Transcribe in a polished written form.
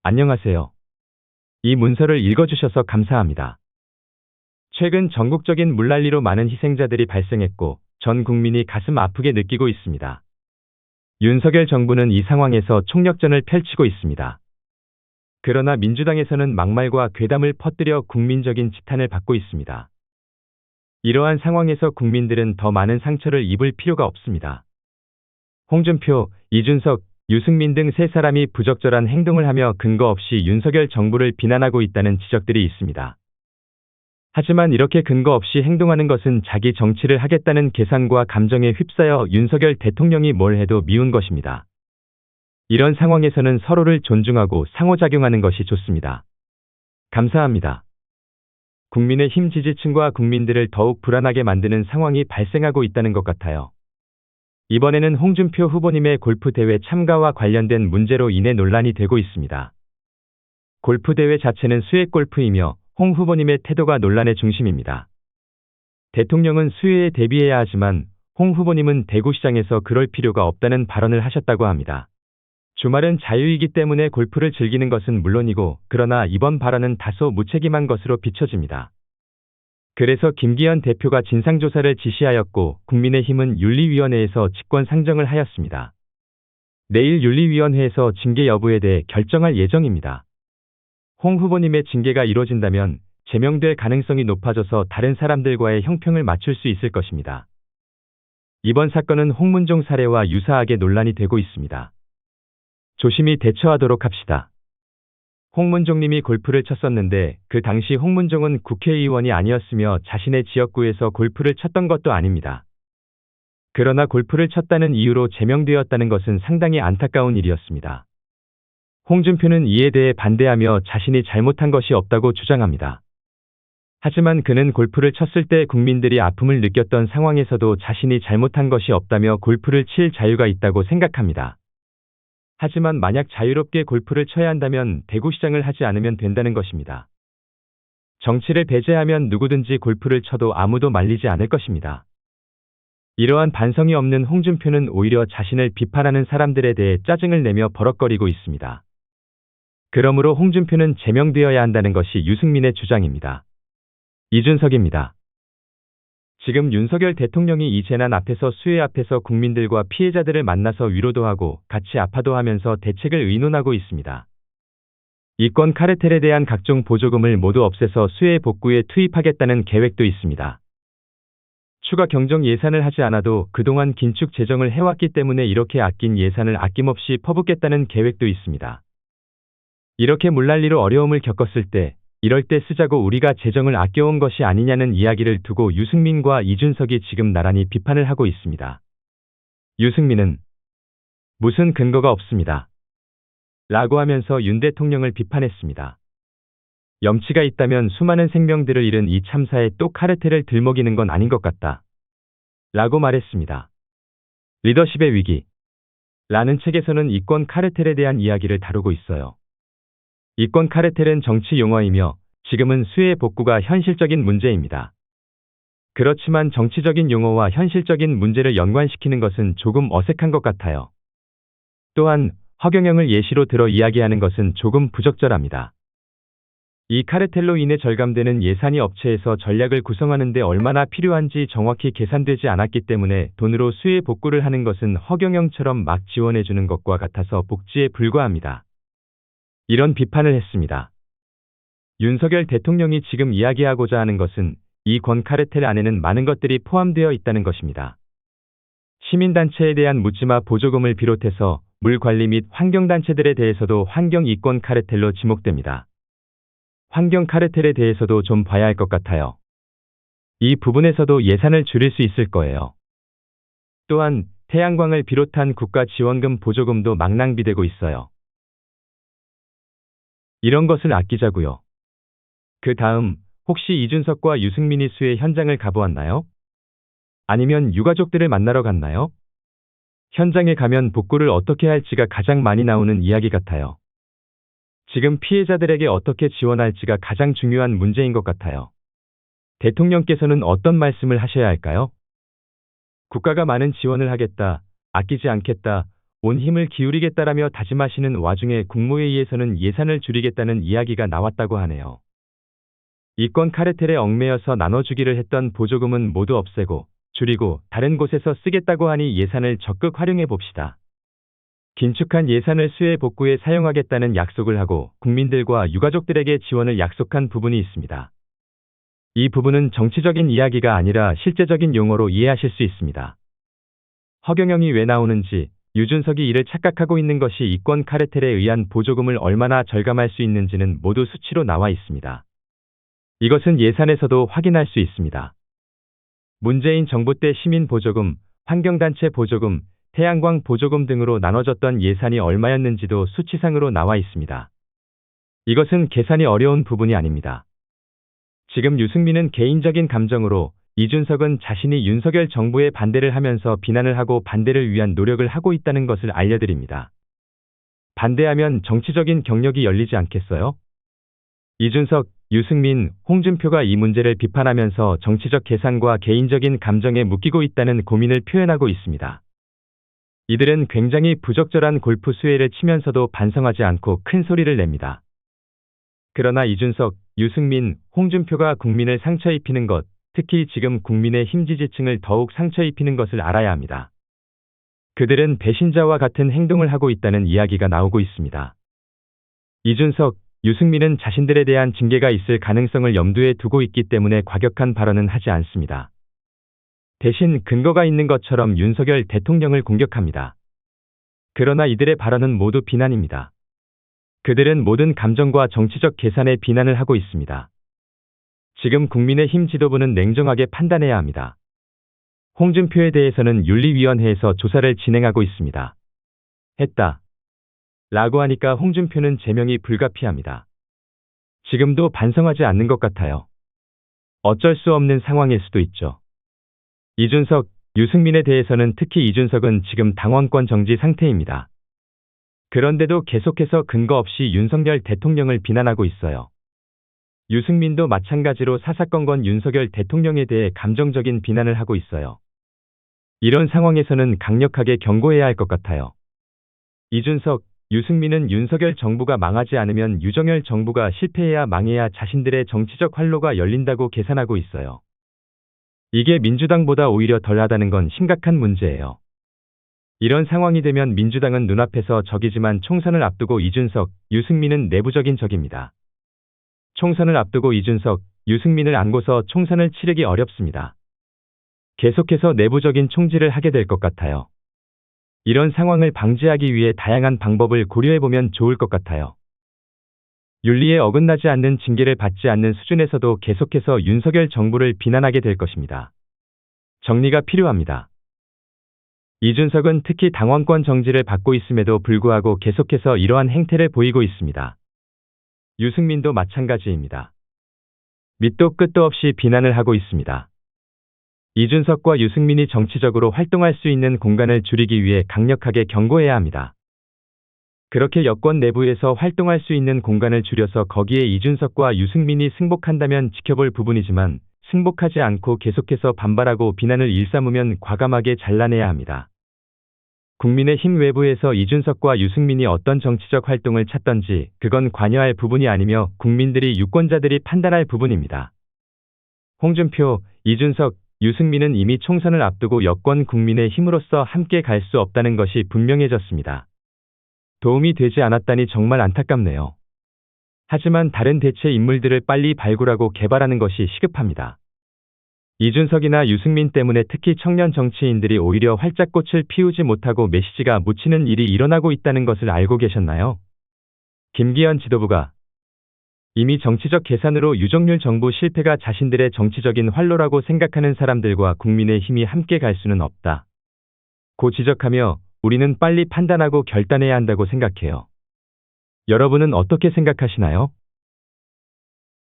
안녕하세요. 이 문서를 읽어주셔서 감사합니다. 최근 전국적인 물난리로 많은 희생자들이 발생했고 전 국민이 가슴 아프게 느끼고 있습니다. 윤석열 정부는 이 상황에서 총력전을 펼치고 있습니다. 그러나 민주당에서는 막말과 괴담을 퍼뜨려 국민적인 지탄을 받고 있습니다. 이러한 상황에서 국민들은 더 많은 상처를 입을 필요가 없습니다. 홍준표, 이준석, 유승민 등 세 사람이 부적절한 행동을 하며 근거 없이 윤석열 정부를 비난하고 있다는 지적들이 있습니다. 하지만 이렇게 근거 없이 행동하는 것은 자기 정치를 하겠다는 계산과 감정에 휩싸여 윤석열 대통령이 뭘 해도 미운 것입니다. 이런 상황에서는 서로를 존중하고 상호작용하는 것이 좋습니다. 감사합니다. 국민의힘 지지층과 국민들을 더욱 불안하게 만드는 상황이 발생하고 있다는 것 같아요. 이번에는 홍준표 후보님의 골프대회 참가와 관련된 문제로 인해 논란이 되고 있습니다. 골프대회 자체는 수액골프이며 홍 후보님의 태도가 논란의 중심입니다. 대통령은 수혜에 대비해야 하지만 홍 후보님은 대구시장에서 그럴 필요가 없다는 발언을 하셨다고 합니다. 주말은 자유이기 때문에 골프를 즐기는 것은 물론이고 그러나 이번 발언은 다소 무책임한 것으로 비춰집니다. 그래서 김기현 대표가 진상조사를 지시하였고 국민의힘은 윤리위원회에서 직권 상정을 하였습니다. 내일 윤리위원회에서 징계 여부에 대해 결정할 예정입니다. 홍 후보님의 징계가 이루어진다면 제명될 가능성이 높아져서 다른 사람들과의 형평을 맞출 수 있을 것입니다. 이번 사건은 홍문종 사례와 유사하게 논란이 되고 있습니다. 조심히 대처하도록 합시다. 홍문종님이 골프를 쳤었는데 그 당시 홍문종은 국회의원이 아니었으며 자신의 지역구에서 골프를 쳤던 것도 아닙니다. 그러나 골프를 쳤다는 이유로 제명되었다는 것은 상당히 안타까운 일이었습니다. 홍준표는 이에 대해 반대하며 자신이 잘못한 것이 없다고 주장합니다. 하지만 그는 골프를 쳤을 때 국민들이 아픔을 느꼈던 상황에서도 자신이 잘못한 것이 없다며 골프를 칠 자유가 있다고 생각합니다. 하지만 만약 자유롭게 골프를 쳐야 한다면 대구시장을 하지 않으면 된다는 것입니다. 정치를 배제하면 누구든지 골프를 쳐도 아무도 말리지 않을 것입니다. 이러한 반성이 없는 홍준표는 오히려 자신을 비판하는 사람들에 대해 짜증을 내며 버럭거리고 있습니다. 그러므로 홍준표는 제명되어야 한다는 것이 유승민의 주장입니다. 이준석입니다. 지금 윤석열 대통령이 이 재난 앞에서 수해 앞에서 국민들과 피해자들을 만나서 위로도 하고 같이 아파도 하면서 대책을 의논하고 있습니다. 이권 카르텔에 대한 각종 보조금을 모두 없애서 수해 복구에 투입하겠다는 계획도 있습니다. 추가 경정 예산을 하지 않아도 그동안 긴축 재정을 해왔기 때문에 이렇게 아낀 예산을 아낌없이 퍼붓겠다는 계획도 있습니다. 이렇게 물난리로 어려움을 겪었을 때 이럴 때 쓰자고 우리가 재정을 아껴온 것이 아니냐는 이야기를 두고 유승민과 이준석이 지금 나란히 비판을 하고 있습니다. 유승민은 무슨 근거가 없습니다. 라고 하면서 윤 대통령을 비판했습니다. 염치가 있다면 수많은 생명들을 잃은 이 참사에 또 카르텔을 들먹이는 건 아닌 것 같다. 라고 말했습니다. 리더십의 위기 라는 책에서는 이권 카르텔에 대한 이야기를 다루고 있어요. 이권 카르텔은 정치 용어이며 지금은 수해 복구가 현실적인 문제입니다. 그렇지만 정치적인 용어와 현실적인 문제를 연관시키는 것은 조금 어색한 것 같아요. 또한 허경영을 예시로 들어 이야기하는 것은 조금 부적절합니다. 이 카르텔로 인해 절감되는 예산이 업체에서 전략을 구성하는 데 얼마나 필요한지 정확히 계산되지 않았기 때문에 돈으로 수해 복구를 하는 것은 허경영처럼 막 지원해주는 것과 같아서 복지에 불과합니다. 이런 비판을 했습니다. 윤석열 대통령이 지금 이야기하고자 하는 것은 이 권 카르텔 안에는 많은 것들이 포함되어 있다는 것입니다. 시민단체에 대한 묻지마 보조금을 비롯해서 물관리 및 환경단체들에 대해서도 환경 이권 카르텔로 지목됩니다. 환경 카르텔에 대해서도 좀 봐야 할 것 같아요. 이 부분에서도 예산을 줄일 수 있을 거예요. 또한 태양광을 비롯한 국가 지원금 보조금도 막 낭비되고 있어요. 이런 것을 아끼자고요. 그 다음 혹시 이준석과 유승민이 수해 현장을 가보았나요? 아니면 유가족들을 만나러 갔나요? 현장에 가면 복구를 어떻게 할지가 가장 많이 나오는 이야기 같아요. 지금 피해자들에게 어떻게 지원할지가 가장 중요한 문제인 것 같아요. 대통령께서는 어떤 말씀을 하셔야 할까요? 국가가 많은 지원을 하겠다, 아끼지 않겠다, 온 힘을 기울이겠다라며 다짐하시는 와중에 국무회의에서는 예산을 줄이겠다는 이야기가 나왔다고 하네요. 이권 카르텔에 얽매여서 나눠주기를 했던 보조금은 모두 없애고 줄이고 다른 곳에서 쓰겠다고 하니 예산을 적극 활용해 봅시다. 긴축한 예산을 수해 복구에 사용하겠다는 약속을 하고 국민들과 유가족들에게 지원을 약속한 부분이 있습니다. 이 부분은 정치적인 이야기가 아니라 실제적인 용어로 이해하실 수 있습니다. 허경영이 왜 나오는지, 유준석이 이를 착각하고 있는 것이 이권 카르텔에 의한 보조금을 얼마나 절감할 수 있는지는 모두 수치로 나와 있습니다. 이것은 예산에서도 확인할 수 있습니다. 문재인 정부 때 시민 보조금, 환경단체 보조금, 태양광 보조금 등으로 나눠졌던 예산이 얼마였는지도 수치상으로 나와 있습니다. 이것은 계산이 어려운 부분이 아닙니다. 지금 유승민은 개인적인 감정으로, 이준석은 자신이 윤석열 정부에 반대를 하면서 비난을 하고 반대를 위한 노력을 하고 있다는 것을 알려드립니다. 반대하면 정치적인 경력이 열리지 않겠어요? 이준석, 유승민, 홍준표가 이 문제를 비판하면서 정치적 계산과 개인적인 감정에 묶이고 있다는 고민을 표현하고 있습니다. 이들은 굉장히 부적절한 골프 수혜를 치면서도 반성하지 않고 큰 소리를 냅니다. 그러나 이준석, 유승민, 홍준표가 국민을 상처 입히는 것, 특히 지금 국민의힘 지지층을 더욱 상처 입히는 것을 알아야 합니다. 그들은 배신자와 같은 행동을 하고 있다는 이야기가 나오고 있습니다. 이준석, 유승민은 자신들에 대한 징계가 있을 가능성을 염두에 두고 있기 때문에 과격한 발언은 하지 않습니다. 대신 근거가 있는 것처럼 윤석열 대통령을 공격합니다. 그러나 이들의 발언은 모두 비난입니다. 그들은 모든 감정과 정치적 계산에 비난을 하고 있습니다. 지금 국민의힘 지도부는 냉정하게 판단해야 합니다. 홍준표에 대해서는 윤리위원회에서 조사를 진행하고 있습니다. 했다. 라고 하니까 홍준표는 제명이 불가피합니다. 지금도 반성하지 않는 것 같아요. 어쩔 수 없는 상황일 수도 있죠. 이준석, 유승민에 대해서는 특히 이준석은 지금 당원권 정지 상태입니다. 그런데도 계속해서 근거 없이 윤석열 대통령을 비난하고 있어요. 유승민도 마찬가지로 사사건건 윤석열 대통령에 대해 감정적인 비난을 하고 있어요. 이런 상황에서는 강력하게 경고해야 할 것 같아요. 이준석, 유승민은 윤석열 정부가 망하지 않으면 유정열 정부가 실패해야 망해야 자신들의 정치적 활로가 열린다고 계산하고 있어요. 이게 민주당보다 오히려 덜하다는 건 심각한 문제예요. 이런 상황이 되면 민주당은 눈앞에서 적이지만 총선을 앞두고 이준석, 유승민은 내부적인 적입니다. 총선을 앞두고 이준석, 유승민을 안고서 총선을 치르기 어렵습니다. 계속해서 내부적인 총질을 하게 될 것 같아요. 이런 상황을 방지하기 위해 다양한 방법을 고려해보면 좋을 것 같아요. 윤리에 어긋나지 않는 징계를 받지 않는 수준에서도 계속해서 윤석열 정부를 비난하게 될 것입니다. 정리가 필요합니다. 이준석은 특히 당원권 정지를 받고 있음에도 불구하고 계속해서 이러한 행태를 보이고 있습니다. 유승민도 마찬가지입니다. 밑도 끝도 없이 비난을 하고 있습니다. 이준석과 유승민이 정치적으로 활동할 수 있는 공간을 줄이기 위해 강력하게 경고해야 합니다. 그렇게 여권 내부에서 활동할 수 있는 공간을 줄여서 거기에 이준석과 유승민이 승복한다면 지켜볼 부분이지만 승복하지 않고 계속해서 반발하고 비난을 일삼으면 과감하게 잘라내야 합니다. 국민의힘 외부에서 이준석과 유승민이 어떤 정치적 활동을 찾던지 그건 관여할 부분이 아니며 국민들이 유권자들이 판단할 부분입니다. 홍준표, 이준석, 유승민은 이미 총선을 앞두고 여권 국민의힘으로서 함께 갈 수 없다는 것이 분명해졌습니다. 도움이 되지 않았다니 정말 안타깝네요. 하지만 다른 대체 인물들을 빨리 발굴하고 개발하는 것이 시급합니다. 이준석이나 유승민 때문에 특히 청년 정치인들이 오히려 활짝꽃을 피우지 못하고 메시지가 묻히는 일이 일어나고 있다는 것을 알고 계셨나요? 김기현 지도부가 이미 정치적 계산으로 유정률 정부 실패가 자신들의 정치적인 활로라고 생각하는 사람들과 국민의힘이 함께 갈 수는 없다. 고 지적하며 우리는 빨리 판단하고 결단해야 한다고 생각해요. 여러분은 어떻게 생각하시나요?